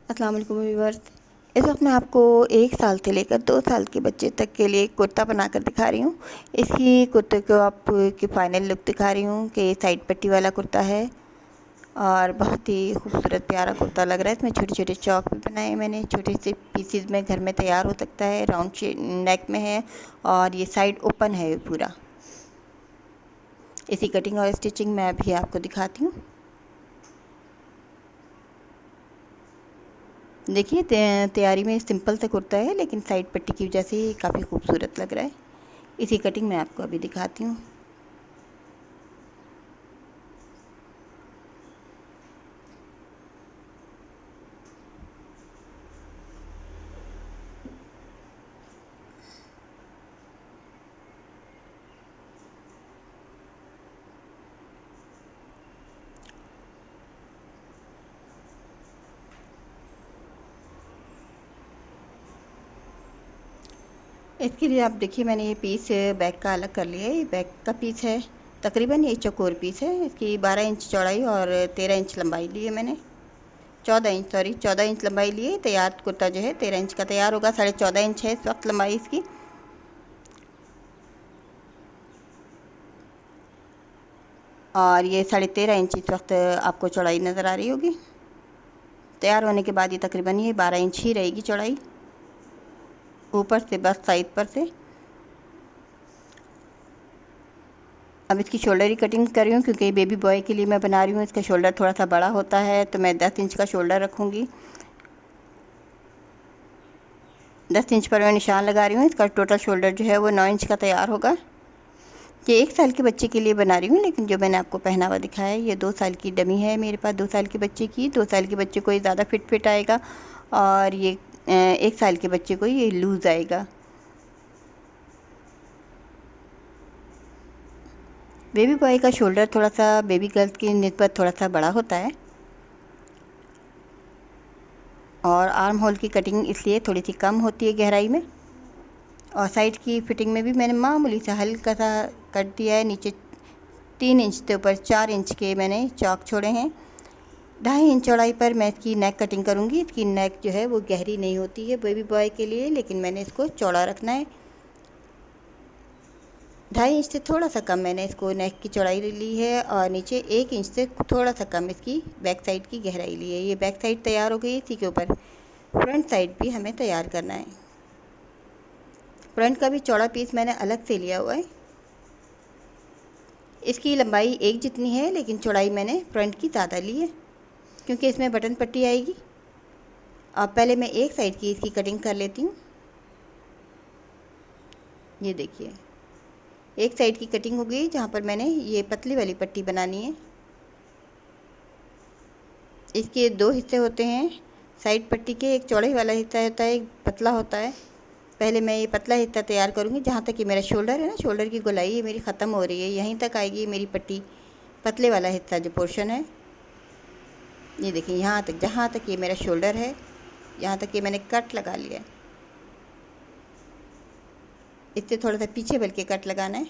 अस्सलाम वालेकुम व्यूअर्स। इस वक्त मैं आपको 1 साल से लेकर 2 साल के बच्चे तक के लिए कुर्ता बनाकर दिखा रही हूँ। इसकी कुर्ते को आप की फ़ाइनल लुक दिखा रही हूँ कि साइड पट्टी वाला कुर्ता है और बहुत ही खूबसूरत प्यारा कुर्ता लग रहा है। इसमें छोटे छोटे चौक भी बनाए मैंने, छोटे से पीसीज में घर में तैयार हो सकता है। राउंड नेक में है और ये साइड ओपन है पूरा। इसी कटिंग और स्टिचिंग मैं अभी आपको दिखाती हूँ। देखिए तैयारी में सिंपल सा कुर्ता है, लेकिन साइड पट्टी की वजह से काफ़ी खूबसूरत लग रहा है। इसी कटिंग मैं आपको अभी दिखाती हूँ। इसके लिए आप देखिए, मैंने ये पीस बैक का अलग कर लिया है। ये बैक का पीस है, तकरीबन ये चौकोर पीस है। इसकी 12 इंच चौड़ाई और 13 इंच लंबाई ली है मैंने। 14 इंच लंबाई लिए। तैयार कुर्ता जो है 13 इंच का तैयार होगा। 14.5 इंच है इस वक्त लंबाई इसकी। और ये 13.5 इंच इस वक्त आपको चौड़ाई नज़र आ रही होगी। तैयार होने के बाद ये तकरीबन ये 12 इंच ही रहेगी चौड़ाई, ऊपर से बस साइड पर से। अब इसकी शोल्डर ही कटिंग कर रही हूँ, क्योंकि बेबी बॉय के लिए मैं बना रही हूँ। इसका शोल्डर थोड़ा सा बड़ा होता है, तो मैं 10 इंच का शोल्डर रखूँगी। 10 इंच पर मैं निशान लगा रही हूँ। इसका टोटल शोल्डर जो है वो 9 इंच का तैयार होगा। ये 1 साल के बच्चे के लिए बना रही हूँ, लेकिन जो मैंने आपको पहनावा दिखाया है ये 2 साल की डमी है मेरे पास। 2 साल के बच्चे की, 2 साल के बच्चे को ये ज़्यादा फिट आएगा और ये 1 साल के बच्चे को ये लूज़ आएगा। बेबी बॉय का शोल्डर थोड़ा सा बेबी गर्ल्स की निस्बत थोड़ा सा बड़ा होता है, और आर्म होल की कटिंग इसलिए थोड़ी सी कम होती है गहराई में। और साइड की फिटिंग में भी मैंने मामूली सा हल्का सा कट दिया है। नीचे 3 इंच से ऊपर 4 इंच के मैंने चौक छोड़े हैं। 2.5 इंच चौड़ाई पर मैं इसकी नेक कटिंग करूँगी। इसकी नेक जो है वो गहरी नहीं होती है बेबी बॉय के लिए, लेकिन मैंने इसको चौड़ा रखना है। 2.5 इंच से थोड़ा सा कम मैंने इसको नेक की चौड़ाई ली है, और नीचे 1 इंच से थोड़ा सा कम इसकी बैक साइड की गहराई ली है। ये बैक साइड तैयार हो गई। इसी के ऊपर फ्रंट साइड भी हमें तैयार करना है। फ्रंट का भी चौड़ा पीस मैंने अलग से लिया हुआ है। इसकी लंबाई एक जितनी है, लेकिन चौड़ाई मैंने फ्रंट की ज़्यादा ली है, क्योंकि इसमें बटन पट्टी आएगी। अब पहले मैं एक साइड की इसकी कटिंग कर लेती हूँ। ये देखिए, एक साइड की कटिंग हो गई, जहाँ पर मैंने ये पतली वाली पट्टी बनानी है। इसके 2 हिस्से होते हैं साइड पट्टी के। एक चौड़े वाला हिस्सा होता है, एक पतला होता है। पहले मैं ये पतला हिस्सा तैयार करूँगी। जहाँ तक ये मेरा शोल्डर है ना, शोल्डर की गोलाई ये मेरी ख़त्म हो रही है, यहीं तक आएगी मेरी पट्टी। पतले वाला हिस्सा जो पोर्शन है, ये देखिए, यहाँ तक, जहाँ तक ये मेरा शोल्डर है, यहाँ तक ये मैंने कट लगा लिया है। इससे थोड़ा सा पीछे बल्कि कट लगाना है,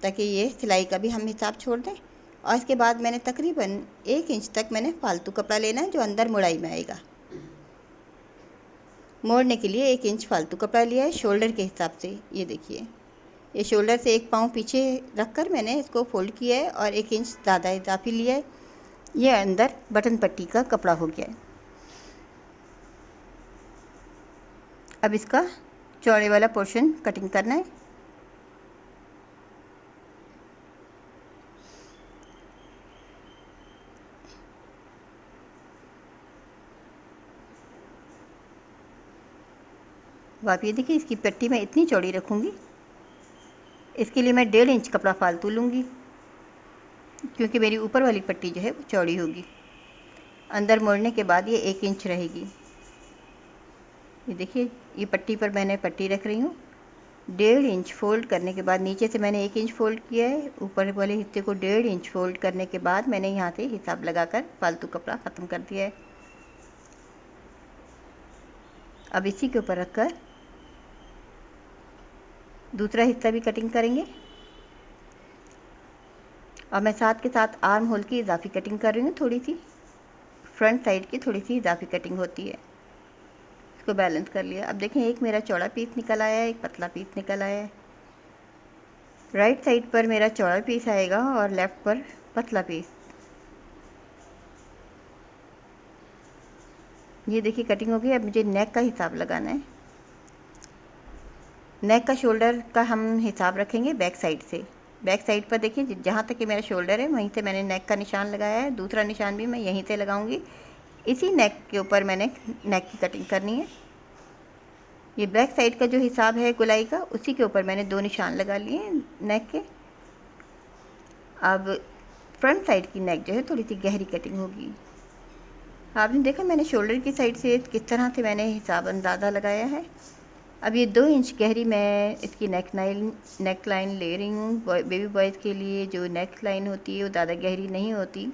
ताकि ये सिलाई का भी हम हिसाब छोड़ दें। और इसके बाद मैंने तकरीबन 1 इंच तक मैंने फालतू कपड़ा लेना है, जो अंदर मुड़ाई में आएगा। मोड़ने के लिए 1 इंच फालतू कपड़ा लिया है शोल्डर के हिसाब से। ये देखिए, ये शोल्डर से 1 पाँव पीछे रख कर मैंने इसको फोल्ड किया है और 1 इंच ज़्यादा इजाफी लिया है। ये अंदर बटन पट्टी का कपड़ा हो गया है। अब इसका चौड़े वाला पोर्शन कटिंग करना है। अब आप ये देखिए, इसकी पट्टी मैं इतनी चौड़ी रखूँगी। इसके लिए मैं 1.5 इंच कपड़ा फालतू लूँगी, क्योंकि मेरी ऊपर वाली पट्टी जो है वो चौड़ी होगी। अंदर मोड़ने के बाद ये 1 इंच रहेगी। ये देखिए, ये पट्टी पर मैंने पट्टी रख रही हूँ। 1.5 इंच फ़ोल्ड करने के बाद, नीचे से मैंने 1 इंच फ़ोल्ड किया है, ऊपर वाले हिस्से को 1.5 इंच फ़ोल्ड करने के बाद मैंने यहाँ से हिसाब लगाकर फालतू कपड़ा ख़त्म कर दिया है। अब इसी के ऊपर रखकर दूसरा हिस्सा भी कटिंग करेंगे। और मैं साथ के साथ आर्म होल की इजाफी कटिंग कर रही हूँ थोड़ी सी। फ्रंट साइड की थोड़ी सी इजाफी कटिंग होती है। इसको बैलेंस कर लिया। अब देखें, एक मेरा चौड़ा पीस निकल आया है, एक पतला पीस निकल आया है। राइट साइड पर मेरा चौड़ा पीस आएगा और लेफ़्ट पर पतला पीस। ये देखिए कटिंग हो गई। अब मुझे नेक का हिसाब लगाना है। नेक का शोल्डर का हम हिसाब रखेंगे बैक साइड से। बैक साइड पर देखिए, जहाँ तक कि मेरा शोल्डर है वहीं से मैंने नेक का निशान लगाया है। दूसरा निशान भी मैं यहीं से लगाऊंगी। इसी नेक के ऊपर मैंने नेक की कटिंग करनी है। ये बैक साइड का जो हिसाब है गुलाई का, उसी के ऊपर मैंने 2 निशान लगा लिए नेक के। अब फ्रंट साइड की नेक जो है थोड़ी सी गहरी कटिंग होगी। आपने देखा मैंने शोल्डर की साइड से किस तरह से मैंने हिसाब अंदाज़ा लगाया है। अब ये 2 इंच गहरी मैं इसकी नेक लाइन ले रही हूँ। बेबी बॉयज़ के लिए जो नेक लाइन होती है वो ज़्यादा गहरी नहीं होती,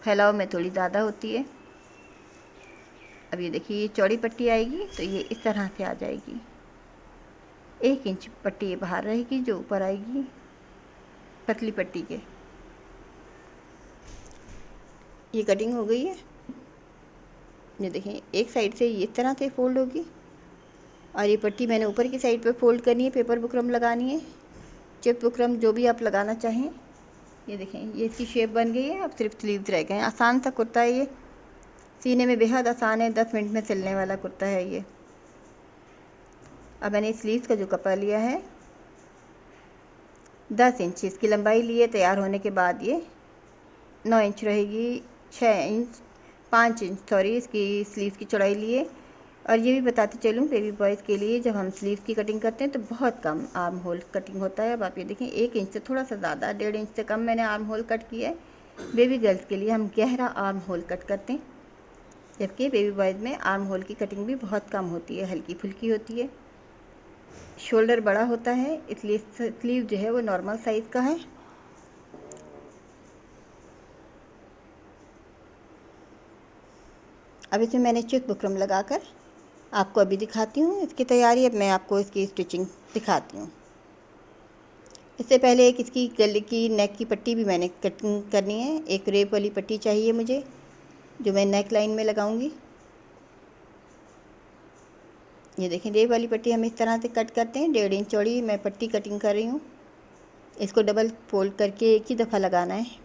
फैलाव में थोड़ी ज़्यादा होती है। अब ये देखिए, ये चौड़ी पट्टी आएगी तो ये इस तरह से आ जाएगी। 1 इंच पट्टी ये बाहर रहेगी जो ऊपर आएगी पतली पट्टी के। ये कटिंग हो गई है। ये देखें, एक साइड से इस तरह से फोल्ड होगी और ये पट्टी मैंने ऊपर की साइड पे फोल्ड करनी है। पेपर बुकरम लगानी है, चिप बुकरम, जो भी आप लगाना चाहें। ये देखें, ये इसकी शेप बन गई है। अब सिर्फ स्लीव्स रह गए हैं। आसान सा कुर्ता है ये, सीने में बेहद आसान है। 10 मिनट में सिलने वाला कुर्ता है ये। अब मैंने स्लीव्स का जो कपड़ा लिया है 10 इंच इसकी लंबाई लिए। तैयार होने के बाद ये 9 इंच रहेगी, 5 इंच सॉरी इसकी स्लीव्स की चौड़ाई लिए। और ये भी बताते चलूँ, बेबी बॉयज़ के लिए जब हम स्लीव्स की कटिंग करते हैं तो बहुत कम आर्म होल कटिंग होता है। अब आप ये देखें, 1 इंच से थोड़ा सा ज़्यादा, 1.5 इंच से कम मैंने आर्म होल कट किया है। बेबी गर्ल्स के लिए हम गहरा आर्म होल कट करते हैं, जबकि बेबी बॉयज़ में आर्म होल की कटिंग भी बहुत कम होती है, हल्की फुल्की होती है। शोल्डर बड़ा होता है इसलिए स्लीव जो है वो नॉर्मल साइज़ का है। अब इसमें मैंने चेक बुकरम लगाकर आपको अभी दिखाती हूँ इसकी तैयारी। अब मैं आपको इसकी स्टिचिंग दिखाती हूँ। इससे पहले एक इसकी गले की नेक की पट्टी भी मैंने कटिंग करनी है। एक रेप वाली पट्टी चाहिए मुझे, जो मैं नेक लाइन में लगाऊंगी। ये देखें, रेप वाली पट्टी हम इस तरह से कट करते हैं। 1.5 इंच चौड़ी मैं पट्टी कटिंग कर रही हूँ। इसको डबल फोल्ड करके एक ही दफ़ा लगाना है।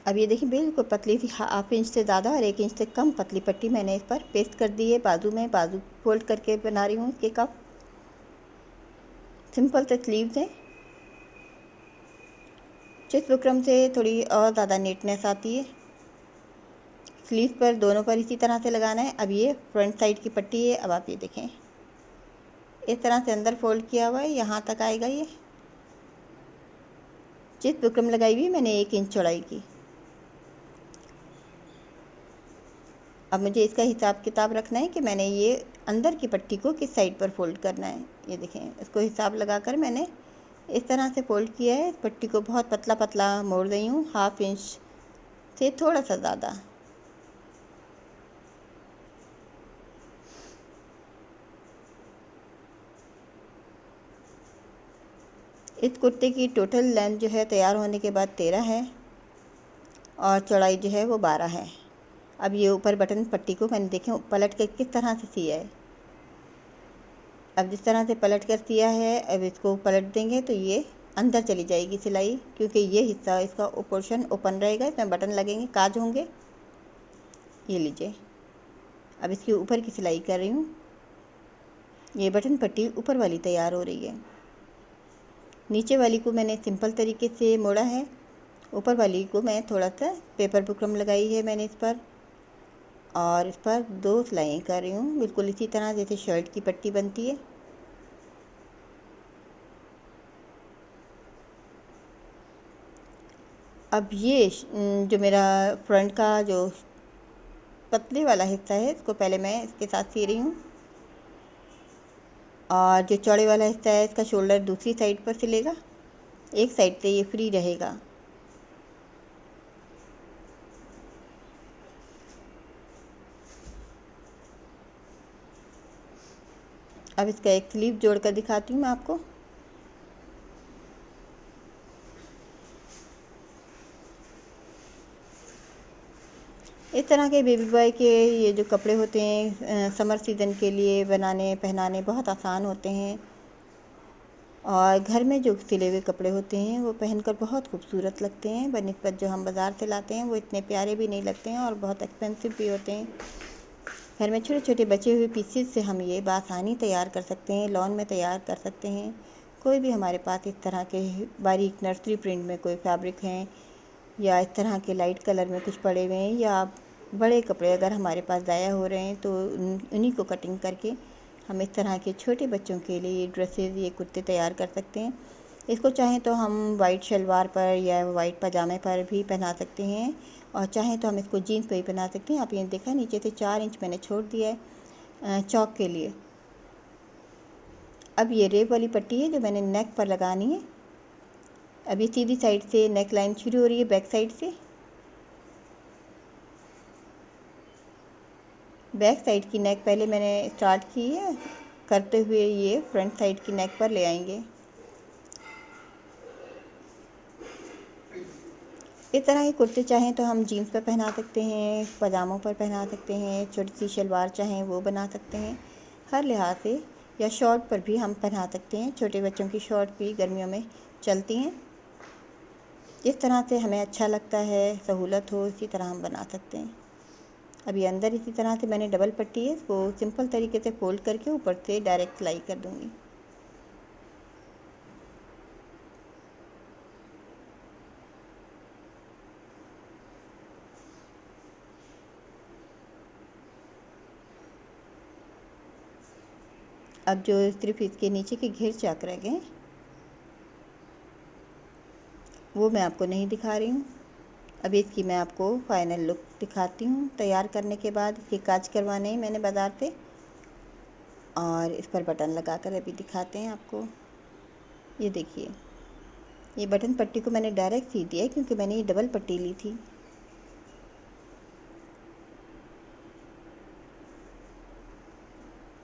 अब ये देखिए, बिल्कुल पतली सी 1/2 इंच से ज़्यादा और 1 इंच से कम पतली पट्टी मैंने इस पर पेस्ट कर दी है। बाजू में बाजू फोल्ड करके बना रही हूँ इसके कप। सिंपल से स्लीव्स हैं। चेस्ट बुकरम से थोड़ी और ज़्यादा नीटनेस आती है। स्लीव पर दोनों पर इसी तरह से लगाना है। अब ये फ्रंट साइड की पट्टी है। अब आप ये देखें, इस तरह से अंदर फोल्ड किया हुआ है, यहाँ तक आएगा ये। चेस्ट बुकरम लगाई हुई मैंने 1 इंच चौड़ाई की। अब मुझे इसका हिसाब किताब रखना है कि मैंने ये अंदर की पट्टी को किस साइड पर फोल्ड करना है। ये देखें, इसको हिसाब लगाकर मैंने इस तरह से फोल्ड किया है। पट्टी को बहुत पतला पतला मोड़ रही हूँ, 1/2 इंच से थोड़ा सा ज़्यादा। इस कुर्ते की टोटल लेंथ जो है तैयार होने के बाद 13 है और चौड़ाई जो है वो 12 है। अब ये ऊपर बटन पट्टी को मैंने देखें पलट कर किस तरह से सिया है। अब जिस तरह से पलट कर सिया है, अब इसको पलट देंगे तो ये अंदर चली जाएगी सिलाई, क्योंकि ये हिस्सा इसका पोर्शन ओपन रहेगा। इसमें बटन लगेंगे, काज होंगे। ये लीजिए, अब इसके ऊपर की सिलाई कर रही हूँ। ये बटन पट्टी ऊपर वाली तैयार हो रही है। नीचे वाली को मैंने सिंपल तरीके से मोड़ा है। ऊपर वाली को मैं थोड़ा सा पेपर बुकरम लगाई है मैंने इस पर, और इस पर 2 सिलाइयाँ कर रही हूँ, बिल्कुल इसी तरह जैसे शर्ट की पट्टी बनती है। अब ये जो मेरा फ्रंट का जो पतले वाला हिस्सा है, इसको पहले मैं इसके साथ सी रही हूँ, और जो चौड़े वाला हिस्सा है इसका शोल्डर दूसरी साइड पर सिलेगा। एक साइड से ये फ्री रहेगा। अब इसका एक स्लीव जोड़ कर दिखाती हूँ मैं आपको। इस तरह के बेबी बॉय के ये जो कपड़े होते हैं समर सीज़न के लिए बनाने पहनाने बहुत आसान होते हैं, और घर में जो सिले हुए कपड़े होते हैं वो पहनकर बहुत खूबसूरत लगते हैं बनिस्बत जो हम बाज़ार से लाते हैं। वो इतने प्यारे भी नहीं लगते हैं और बहुत एक्सपेंसिव भी होते हैं। घर में छोटे छोटे बचे हुए पीसेस से हम ये बासानी तैयार कर सकते हैं, लॉन में तैयार कर सकते हैं। कोई भी हमारे पास इस तरह के बारीक नर्सरी प्रिंट में कोई फैब्रिक हैं, या इस तरह के लाइट कलर में कुछ पड़े हुए हैं, या बड़े कपड़े अगर हमारे पास ज़ाया हो रहे हैं तो उन्हीं को कटिंग करके हम इस तरह के छोटे बच्चों के लिए ड्रेसेस, ये कुर्ते तैयार कर सकते हैं। इसको चाहें तो हम वाइट शलवार पर या वाइट पजामे पर भी पहना सकते हैं, और चाहें तो हम इसको जीन्स पर भी पहना सकते हैं। आप ये देखा नीचे से 4 इंच मैंने छोड़ दिया है चौक के लिए। अब ये रेप वाली पट्टी है जो मैंने नेक पर लगानी है। अब ये सीधी साइड से नेक लाइन शुरू हो रही है, बैक साइड से। बैक साइड की नेक पहले मैंने स्टार्ट की है करते हुए, ये फ्रंट साइड की नेक पर ले आएंगे। इस तरह के कुर्ते चाहें तो हम जीन्स पर पहना सकते हैं, पजामों पर पहना सकते हैं, छोटी सी शलवार चाहें वो बना सकते हैं हर लिहाज से, या शॉर्ट पर भी हम पहना सकते हैं। छोटे बच्चों की शॉर्ट भी गर्मियों में चलती हैं। जिस तरह से हमें अच्छा लगता है, सहूलत हो, इसी तरह हम बना सकते हैं। अभी अंदर इसी तरह से मैंने डबल पट्टी है, इसको सिंपल तरीके से फोल्ड करके ऊपर से डायरेक्ट सिलाई कर दूँगी। अब जो सिर्फ इसके नीचे के घेर चाक रह गए वो मैं आपको नहीं दिखा रही हूँ। अभी इसकी मैं आपको फाइनल लुक दिखाती हूँ तैयार करने के बाद। इसके काज करवाने हैं मैंने बाज़ार से, और इस पर बटन लगाकर अभी दिखाते हैं आपको। ये देखिए, ये बटन पट्टी को मैंने डायरेक्ट सी दिया है क्योंकि मैंने ये डबल पट्टी ली थी।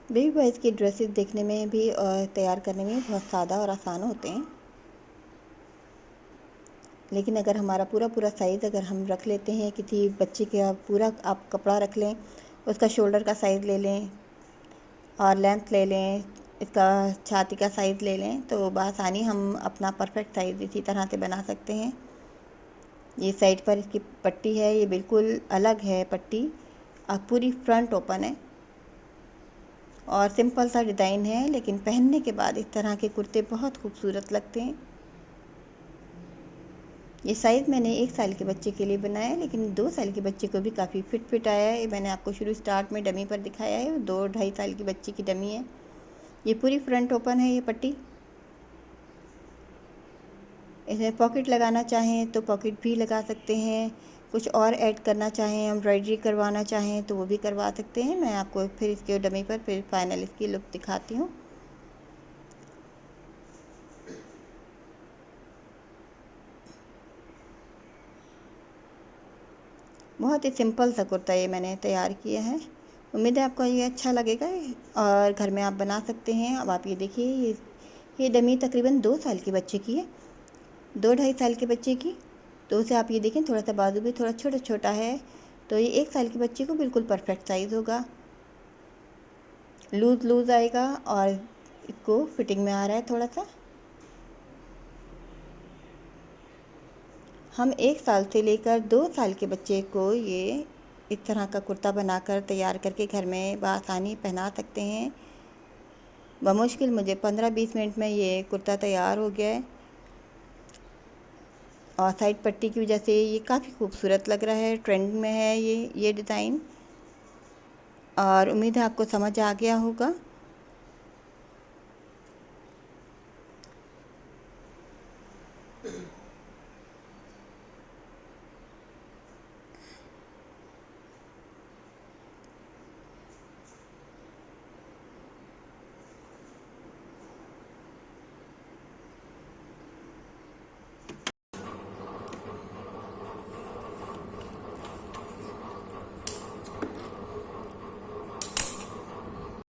बेबी बॉयज़ के ड्रेसेस देखने में भी और तैयार करने में बहुत सादा और आसान होते हैं, लेकिन अगर हमारा पूरा पूरा साइज़ अगर हम रख लेते हैं, किसी बच्चे का पूरा आप कपड़ा रख लें, उसका शोल्डर का साइज़ ले लें और लेंथ ले लें, इसका छाती का साइज़ ले लें, तो बआसानी हम अपना परफेक्ट साइज़ इसी तरह से बना सकते हैं। ये साइड पर इसकी पट्टी है, ये बिल्कुल अलग है पट्टी, और पूरी फ्रंट ओपन है और सिंपल सा डिज़ाइन है, लेकिन पहनने के बाद इस तरह के कुर्ते बहुत खूबसूरत लगते हैं। ये साइज़ मैंने 1 साल के बच्चे के लिए बनाया है, लेकिन 2 साल के बच्चे को भी काफ़ी फिट आया है। ये मैंने आपको स्टार्ट में डमी पर दिखाया है, 2-2.5 साल की बच्ची की डमी है। ये पूरी फ्रंट ओपन है ये पट्टी। इसमें पॉकेट लगाना चाहें तो पॉकेट भी लगा सकते हैं, कुछ और ऐड करना चाहें, एम्ब्रॉयडरी करवाना चाहें तो वो भी करवा सकते हैं। मैं आपको फिर इसके डमी पर फिर फाइनल इसकी लुक दिखाती हूँ। बहुत ही सिंपल सा कुर्ता ये मैंने तैयार किया है। उम्मीद है आपको ये अच्छा लगेगा और घर में आप बना सकते हैं। अब आप ये देखिए, ये डमी तकरीबन 2 साल के बच्चे की है, 2-2.5 साल के बच्चे की। तो उसे आप ये देखें, थोड़ा सा बाजू भी थोड़ा छोटा छोटा है, तो ये 1 साल के बच्चे को बिल्कुल परफेक्ट साइज़ होगा। लूज़ आएगा और इसको फिटिंग में आ रहा है थोड़ा सा। हम 1 साल से लेकर 2 साल के बच्चे को ये इस तरह का कुर्ता बनाकर तैयार करके घर में बआसानी पहना सकते हैं। बमुश्किल मुझे 15-20 मिनट में ये कुर्ता तैयार हो गया है, और साइड पट्टी की वजह से ये काफ़ी खूबसूरत लग रहा है, ट्रेंड में है ये डिज़ाइन। और उम्मीद है आपको समझ आ गया होगा।